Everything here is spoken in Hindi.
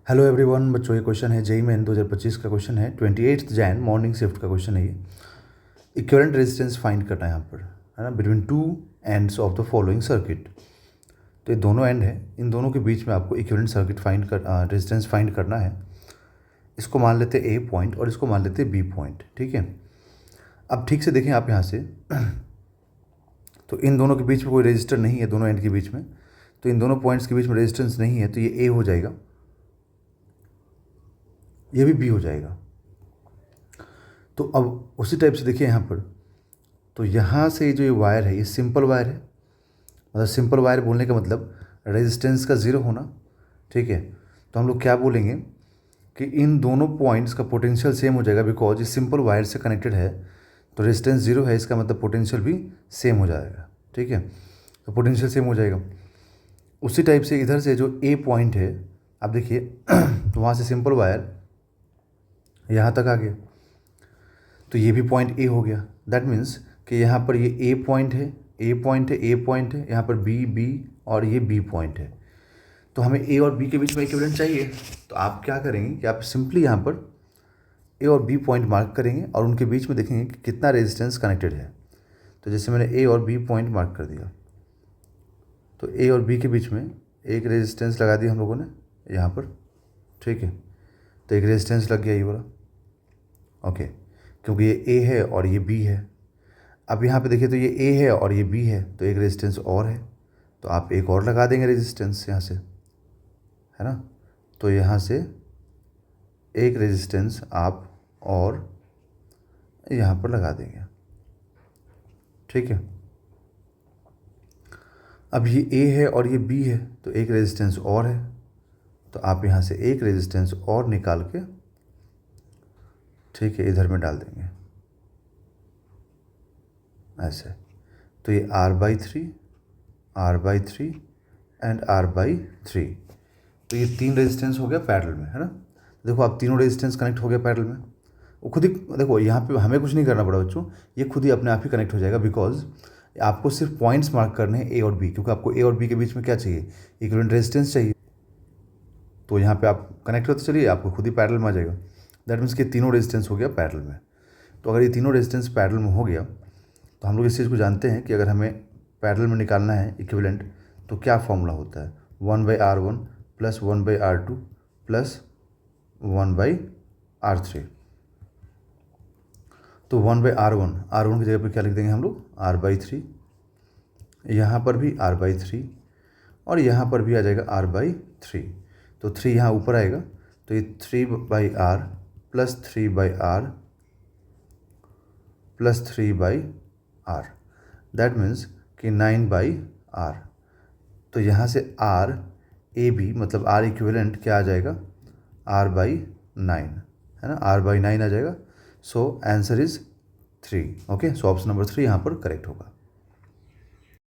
हेलो एवरीवन, बच्चों ये क्वेश्चन है जेईई मेन 2025 का क्वेश्चन है 28 जैन मॉर्निंग शिफ्ट का क्वेश्चन है ये। इक्विवेलेंट रेजिस्टेंस फाइंड करना है यहाँ पर, है ना, between two ends of the following circuit. तो ये दोनों एंड है, इन दोनों के बीच में आपको इक्विवेलेंट सर्किट रेजिस्टेंस फाइंड करना है। इसको मान लेते ए पॉइंट और इसको मान लेते बी पॉइंट, ठीक है। अब ठीक से देखें आप यहाँ से तो इन दोनों के बीच में कोई रेजिस्टर नहीं है, दोनों एंड के बीच में, तो इन दोनों पॉइंट्स के बीच में रेजिस्टेंस नहीं है, तो ये ए हो जाएगा, ये भी बी हो जाएगा। तो अब उसी टाइप से देखिए यहाँ पर, तो यहाँ से जो ये वायर है ये सिंपल वायर है, मतलब सिंपल वायर बोलने का मतलब रेजिस्टेंस का ज़ीरो होना, ठीक है। तो हम लोग क्या बोलेंगे कि इन दोनों पॉइंट्स का पोटेंशियल सेम हो जाएगा, बिकॉज ये सिंपल वायर से कनेक्टेड है, तो रेजिस्टेंस ज़ीरो है, इसका मतलब पोटेंशियल भी सेम हो जाएगा, ठीक है। तो पोटेंशियल सेम हो जाएगा। उसी टाइप से इधर से जो ए पॉइंट है, आप देखिए तो वहाँ से सिंपल वायर यहाँ तक आ गया, तो ये भी पॉइंट ए हो गया। दैट मीन्स कि यहाँ पर ये ए पॉइंट है, ए पॉइंट है, ए पॉइंट है, यहाँ पर बी बी और ये बी पॉइंट है। तो हमें ए और बी के बीच में इक्विवेलेंट चाहिए, तो आप क्या करेंगे कि आप सिंपली यहाँ पर ए और बी पॉइंट मार्क करेंगे और उनके बीच में देखेंगे कि कितना रेजिस्टेंस कनेक्टेड है। तो जैसे मैंने ए और बी पॉइंट मार्क कर दिया, तो ए और बी के बीच में एक रेजिस्टेंस लगा दिया हम लोगों ने यहाँ पर, ठीक है। तो एक रेजिस्टेंस लग गया ये वाला, ओके, क्योंकि ये ए है और ये बी है। अब यहाँ पे देखिए तो ये ए है और ये बी है, तो एक रेजिस्टेंस और है, तो आप एक और लगा देंगे रेजिस्टेंस यहाँ से, है ना। तो यहाँ से एक रेजिस्टेंस आप और यहाँ पर लगा देंगे, ठीक है। अब ये ए है और ये बी है, तो एक रेजिस्टेंस और है, तो आप यहाँ से एक रेजिस्टेंस और निकाल के, ठीक है, इधर में डाल देंगे ऐसे। तो ये R/3 R/3 एंड R/3, तो ये तीन रेजिस्टेंस हो गया पैरेलल में, है ना। देखो आप तीनों रेजिस्टेंस कनेक्ट हो गया पैरेलल में, वो खुद ही, देखो यहाँ पे हमें कुछ नहीं करना पड़ा बच्चों, ये खुद ही अपने आप ही कनेक्ट हो जाएगा, बिकॉज आपको सिर्फ पॉइंट्स मार्क करने हैं ए और बी, क्योंकि आपको ए और बी के बीच में क्या चाहिए, इक्विवेलेंट रेजिस्टेंस चाहिए। तो यहाँ पे आप कनेक्ट होते चलिए, आपको खुद ही पैरेलल में आ जाएगा। दैट मीन्स कि तीनों रेजिस्टेंस हो गया पैरेलल में। तो अगर ये तीनों रेजिस्टेंस पैरेलल में हो गया, तो हम लोग इस चीज़ को जानते हैं कि अगर हमें पैरेलल में निकालना है इक्विवेलेंट, तो क्या फॉर्मूला होता है, 1/R1 + 1/R2 + 1/R3। तो 1/R1, R1 की जगह पे क्या लिख देंगे हम लोग, R/3, यहाँ पर भी R/3 और यहाँ पर भी आ जाएगा R/3। तो 3 यहाँ ऊपर आएगा, तो ये 3/R + 3/R + 3/R, that means कि 9/R। तो यहाँ से RAB मतलब R इक्विवेलेंट क्या आ जाएगा, R/9, है ना, R/9 आ जाएगा। So answer is 3। Okay, so option number 3 यहाँ पर करेक्ट होगा।